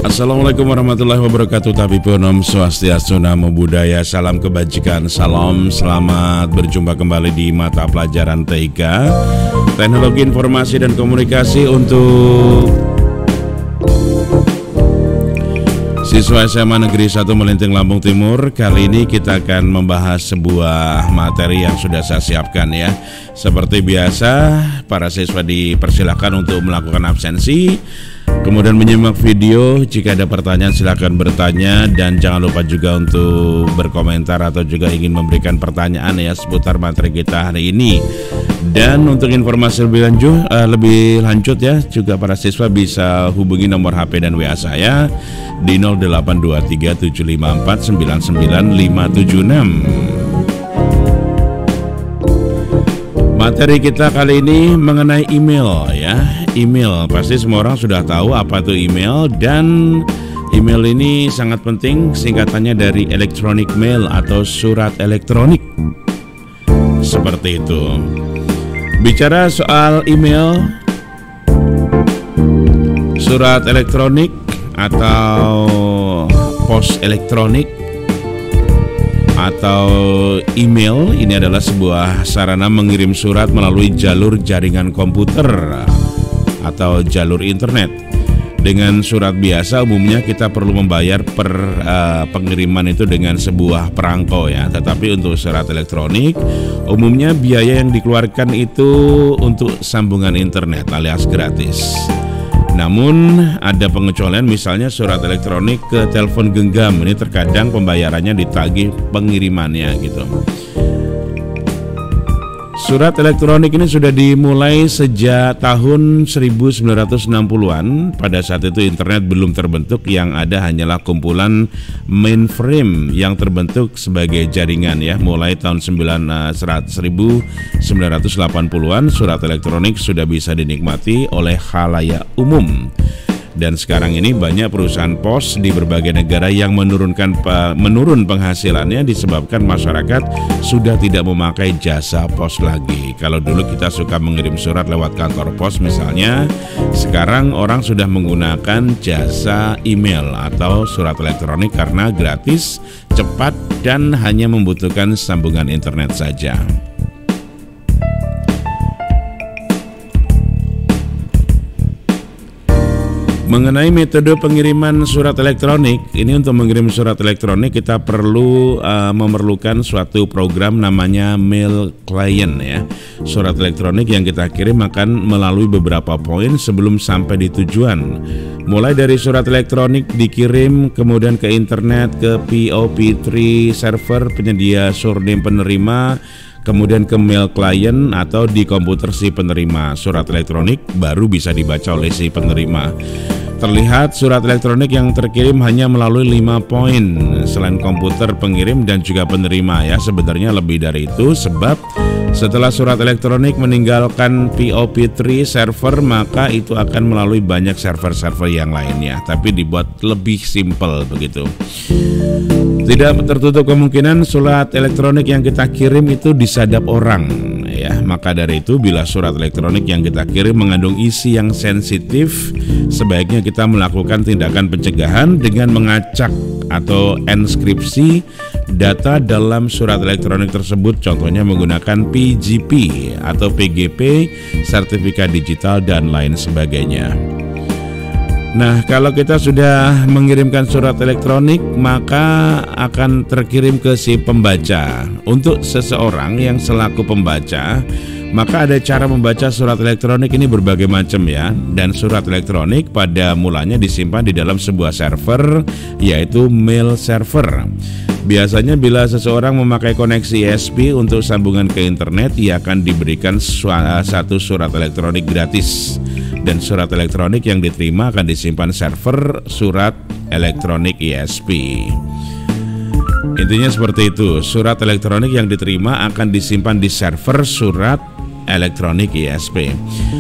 Assalamualaikum warahmatullahi wabarakatuh. Tapi Om Swastiastu, Namo Buddhaya, salam kebajikan, salam selamat berjumpa kembali di mata pelajaran TIK, Teknologi Informasi dan Komunikasi untuk siswa SMA Negeri 1 Melinting Lampung Timur. Kali ini kita akan membahas sebuah materi yang sudah saya siapkan ya. Seperti biasa, para siswa dipersilakan untuk melakukan absensi, kemudian menyimak video. Jika ada pertanyaan silakan bertanya, dan jangan lupa juga untuk berkomentar atau juga ingin memberikan pertanyaan ya seputar materi kita hari ini. Dan untuk informasi lebih lanjut ya, juga para siswa bisa hubungi nomor HP dan WA saya di 082375499576. Materi kita kali ini mengenai email ya. Email, pasti semua orang sudah tahu apa itu email, dan email ini sangat penting. Singkatannya dari electronic mail atau surat elektronik. Seperti itu. Bicara soal email, surat elektronik atau pos elektronik atau email, ini adalah sebuah sarana mengirim surat melalui jalur jaringan komputer atau jalur internet. Dengan surat biasa umumnya kita perlu membayar per pengiriman itu dengan sebuah perangko ya. Tetapi untuk surat elektronik umumnya biaya yang dikeluarkan itu untuk sambungan internet alias gratis. Namun ada pengecualian, misalnya surat elektronik ke telepon genggam, ini terkadang pembayarannya ditagih pengirimannya gitu. Surat elektronik ini sudah dimulai sejak tahun 1960-an. Pada saat itu internet belum terbentuk, yang ada hanyalah kumpulan mainframe yang terbentuk sebagai jaringan ya. Mulai tahun 1980-an surat elektronik sudah bisa dinikmati oleh khalayak umum. Dan sekarang ini banyak perusahaan pos di berbagai negara yang menurun penghasilannya disebabkan masyarakat sudah tidak memakai jasa pos lagi. Kalau dulu kita suka mengirim surat lewat kantor pos misalnya, sekarang orang sudah menggunakan jasa email atau surat elektronik karena gratis, cepat, dan hanya membutuhkan sambungan internet saja. Mengenai metode pengiriman surat elektronik, ini untuk mengirim surat elektronik kita perlu memerlukan suatu program namanya mail client ya. Surat elektronik yang kita kirim akan melalui beberapa poin sebelum sampai di tujuan. Mulai dari surat elektronik dikirim, kemudian ke internet, ke POP3 server penyedia surname penerima, kemudian ke mail client atau di komputer si penerima. Surat elektronik baru bisa dibaca oleh si penerima. Terlihat surat elektronik yang terkirim hanya melalui 5 poin. Selain komputer pengirim dan juga penerima ya, sebenarnya lebih dari itu, sebab setelah surat elektronik meninggalkan POP3 server, maka itu akan melalui banyak server-server yang lainnya, tapi dibuat lebih simpel begitu. Tidak tertutup kemungkinan surat elektronik yang kita kirim itu disadap orang ya. Maka dari itu, bila surat elektronik yang kita kirim mengandung isi yang sensitif, sebaiknya kita melakukan tindakan pencegahan dengan mengacak atau enskripsi data dalam surat elektronik tersebut, contohnya menggunakan PGP atau PGP, sertifikat digital, dan lain sebagainya. Nah, kalau kita sudah mengirimkan surat elektronik, maka akan terkirim ke si pembaca. Untuk seseorang yang selaku pembaca, maka ada cara membaca surat elektronik ini berbagai macam ya. Dan surat elektronik pada mulanya disimpan di dalam sebuah server, yaitu mail server. Biasanya bila seseorang memakai koneksi ISP untuk sambungan ke internet, ia akan diberikan satu surat elektronik gratis. Dan surat elektronik yang diterima akan disimpan server surat elektronik ISP. Intinya seperti itu, surat elektronik yang diterima akan disimpan di server surat elektronik ISP.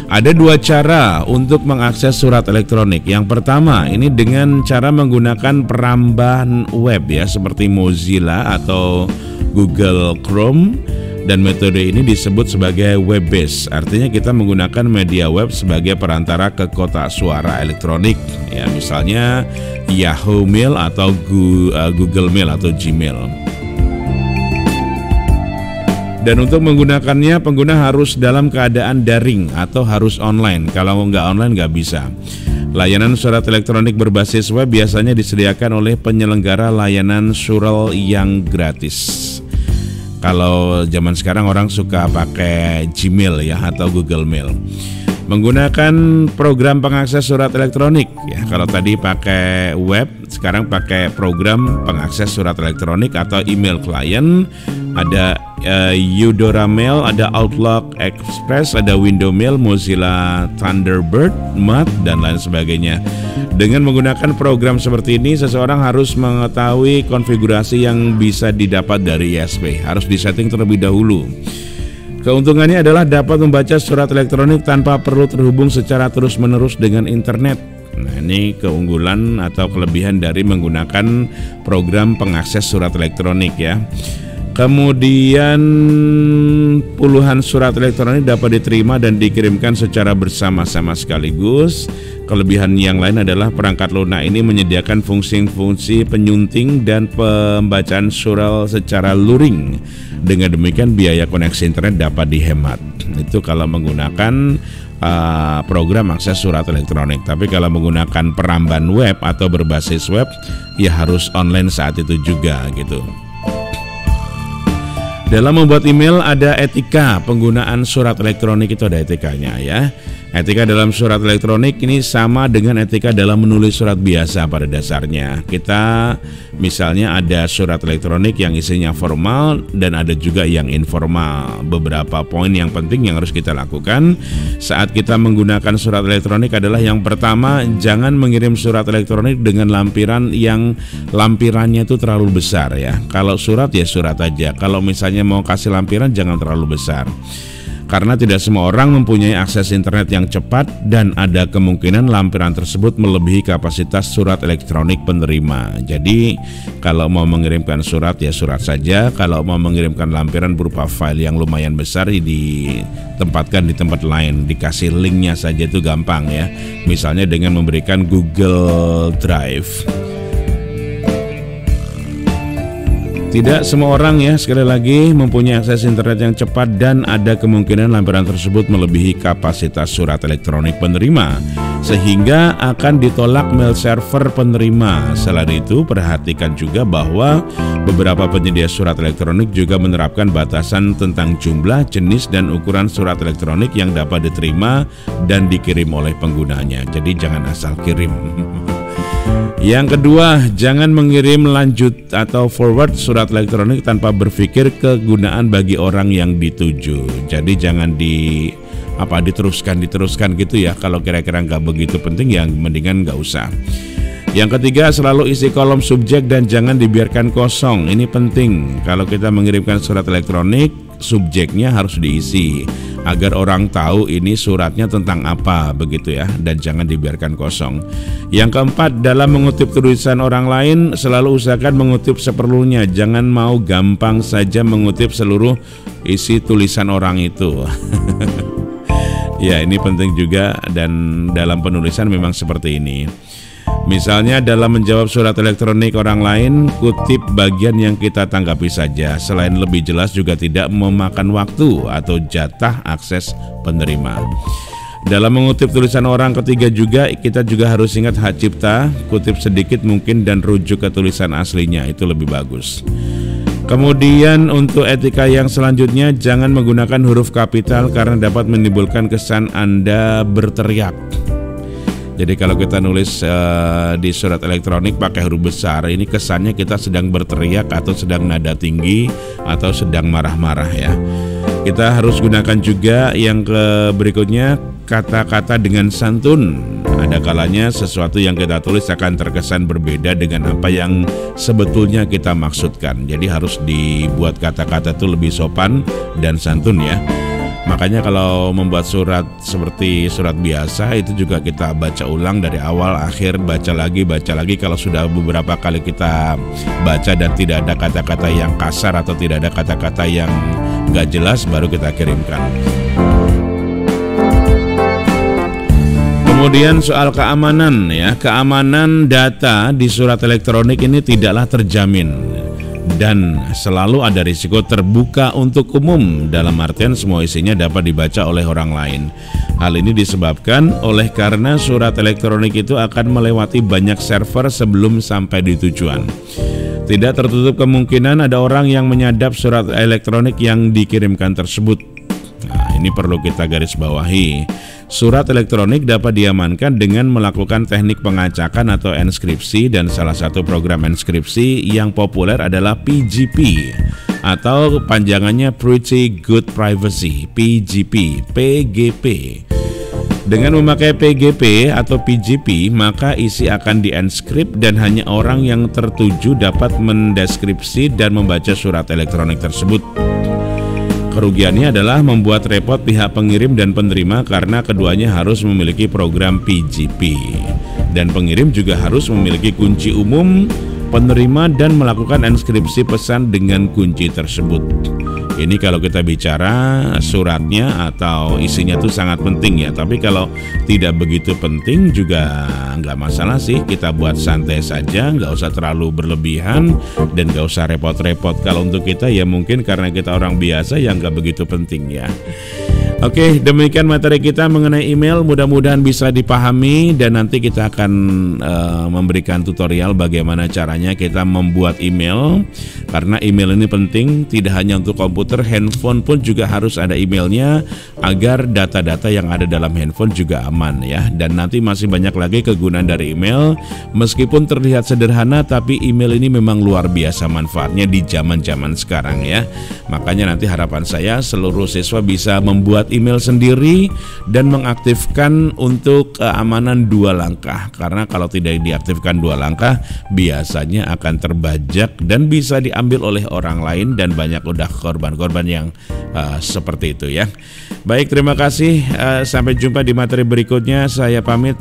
Ada 2 cara untuk mengakses surat elektronik. Yang pertama, ini dengan cara menggunakan perambahan web ya, seperti Mozilla atau Google Chrome. Dan metode ini disebut sebagai web based, artinya kita menggunakan media web sebagai perantara ke kotak suara elektronik. Ya, misalnya Yahoo Mail atau Google Mail atau Gmail. Dan untuk menggunakannya, pengguna harus dalam keadaan daring atau harus online. Kalau nggak online nggak bisa. Layanan surat elektronik berbasis web biasanya disediakan oleh penyelenggara layanan surel yang gratis. Kalau zaman sekarang orang suka pakai Gmail ya atau Google Mail. Menggunakan program pengakses surat elektronik ya. Kalau tadi pakai web, sekarang pakai program pengakses surat elektronik atau email client. Ada Eudora Mail, ada Outlook Express, ada Window Mail, Mozilla Thunderbird, Mat, dan lain sebagainya. Dengan menggunakan program seperti ini, seseorang harus mengetahui konfigurasi yang bisa didapat dari ISP. Harus disetting terlebih dahulu. Keuntungannya adalah dapat membaca surat elektronik tanpa perlu terhubung secara terus-menerus dengan internet. Nah, ini keunggulan atau kelebihan dari menggunakan program pengakses surat elektronik ya. Kemudian puluhan surat elektronik dapat diterima dan dikirimkan secara bersama-sama sekaligus. Kelebihan yang lain adalah perangkat lunak ini menyediakan fungsi-fungsi penyunting dan pembacaan surat secara luring. Dengan demikian biaya koneksi internet dapat dihemat. Itu kalau menggunakan program akses surat elektronik. Tapi kalau menggunakan peramban web atau berbasis web, ya harus online saat itu juga gitu. Dalam membuat email ada etika penggunaan surat elektronik, itu ada etikanya ya. Etika dalam surat elektronik ini sama dengan etika dalam menulis surat biasa pada dasarnya. Kita misalnya ada surat elektronik yang isinya formal dan ada juga yang informal. Beberapa poin yang penting yang harus kita lakukan saat kita menggunakan surat elektronik adalah yang pertama, jangan mengirim surat elektronik dengan lampiran yang lampirannya itu terlalu besar ya. Kalau surat ya surat aja. Kalau misalnya mau kasih lampiran jangan terlalu besar. Karena tidak semua orang mempunyai akses internet yang cepat dan ada kemungkinan lampiran tersebut melebihi kapasitas surat elektronik penerima. Jadi kalau mau mengirimkan surat ya surat saja. Kalau mau mengirimkan lampiran berupa file yang lumayan besar ditempatkan di tempat lain. Dikasih linknya saja itu gampang ya. Misalnya dengan memberikan Google Drive. Tidak semua orang ya, sekali lagi, mempunyai akses internet yang cepat dan ada kemungkinan lampiran tersebut melebihi kapasitas surat elektronik penerima sehingga akan ditolak mail server penerima. Selain itu, perhatikan juga bahwa beberapa penyedia surat elektronik juga menerapkan batasan tentang jumlah, jenis, dan ukuran surat elektronik yang dapat diterima dan dikirim oleh penggunanya. Jadi jangan asal kirim. Yang kedua, jangan mengirim lanjut atau forward surat elektronik tanpa berpikir kegunaan bagi orang yang dituju. Jadi jangan diteruskan gitu ya. Kalau kira-kira nggak begitu penting, yang mendingan nggak usah. Yang ketiga, selalu isi kolom subjek dan jangan dibiarkan kosong. Ini penting. Kalau kita mengirimkan surat elektronik, subjeknya harus diisi agar orang tahu ini suratnya tentang apa begitu ya, dan jangan dibiarkan kosong. Yang keempat, dalam mengutip tulisan orang lain selalu usahakan mengutip seperlunya, jangan mau gampang saja mengutip seluruh isi tulisan orang itu. Ya, ini penting juga, dan dalam penulisan memang seperti ini. Misalnya dalam menjawab surat elektronik orang lain, kutip bagian yang kita tanggapi saja. Selain lebih jelas juga tidak memakan waktu atau jatah akses penerima. Dalam mengutip tulisan orang ketiga juga, kita juga harus ingat hak cipta, kutip sedikit mungkin dan rujuk ke tulisan aslinya, itu lebih bagus. Kemudian untuk etika yang selanjutnya, jangan menggunakan huruf kapital karena dapat menimbulkan kesan Anda berteriak. Jadi kalau kita nulis di surat elektronik pakai huruf besar, ini kesannya kita sedang berteriak atau sedang nada tinggi atau sedang marah-marah ya. Kita harus gunakan juga yang berikutnya, kata-kata dengan santun. Ada kalanya sesuatu yang kita tulis akan terkesan berbeda dengan apa yang sebetulnya kita maksudkan. Jadi harus dibuat kata-kata itu lebih sopan dan santun ya. Makanya kalau membuat surat seperti surat biasa itu juga kita baca ulang dari awal akhir, baca lagi. Kalau sudah beberapa kali kita baca dan tidak ada kata-kata yang kasar atau tidak ada kata-kata yang nggak jelas, baru kita kirimkan. Kemudian soal keamanan ya, keamanan data di surat elektronik ini tidaklah terjamin dan selalu ada risiko terbuka untuk umum, dalam artian semua isinya dapat dibaca oleh orang lain. Hal ini disebabkan oleh karena surat elektronik itu akan melewati banyak server sebelum sampai di tujuan. Tidak tertutup kemungkinan ada orang yang menyadap surat elektronik yang dikirimkan tersebut. Nah, ini perlu kita garis bawahi. Surat elektronik dapat diamankan dengan melakukan teknik pengacakan atau enskripsi, dan salah satu program enskripsi yang populer adalah PGP atau panjangannya Pretty Good Privacy, PGP. Dengan memakai PGP atau PGP, maka isi akan dienkrip dan hanya orang yang tertuju dapat mendeskripsi dan membaca surat elektronik tersebut. Kerugiannya adalah membuat repot pihak pengirim dan penerima karena keduanya harus memiliki program PGP. Dan pengirim juga harus memiliki kunci umum penerima dan melakukan enskripsi pesan dengan kunci tersebut. Ini kalau kita bicara suratnya atau isinya itu sangat penting ya. Tapi kalau tidak begitu penting juga nggak masalah sih. Kita buat santai saja, nggak usah terlalu berlebihan dan nggak usah repot-repot. Kalau untuk kita ya mungkin karena kita orang biasa yang nggak begitu penting ya. Oke, demikian materi kita mengenai email, mudah-mudahan bisa dipahami dan nanti kita akan memberikan tutorial bagaimana caranya kita membuat email, karena email ini penting, tidak hanya untuk komputer, handphone pun juga harus ada emailnya agar data-data yang ada dalam handphone juga aman ya. Dan nanti masih banyak lagi kegunaan dari email, meskipun terlihat sederhana tapi email ini memang luar biasa manfaatnya di zaman-zaman sekarang ya. Makanya nanti harapan saya seluruh siswa bisa membuat email sendiri dan mengaktifkan untuk keamanan 2 langkah, karena kalau tidak diaktifkan 2 langkah biasanya akan terbajak dan bisa diambil oleh orang lain, dan banyak udah korban-korban yang seperti itu ya. Baik, terima kasih, sampai jumpa di materi berikutnya. Saya pamit.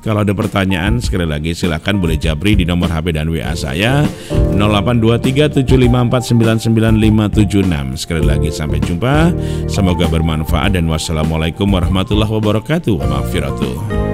Kalau ada pertanyaan sekali lagi silakan boleh japri di nomor HP dan WA saya 082375499576. Sekali lagi sampai jumpa. Semoga bermanfaat dan wassalamualaikum warahmatullahi wabarakatuh. Wa maghfiratuh.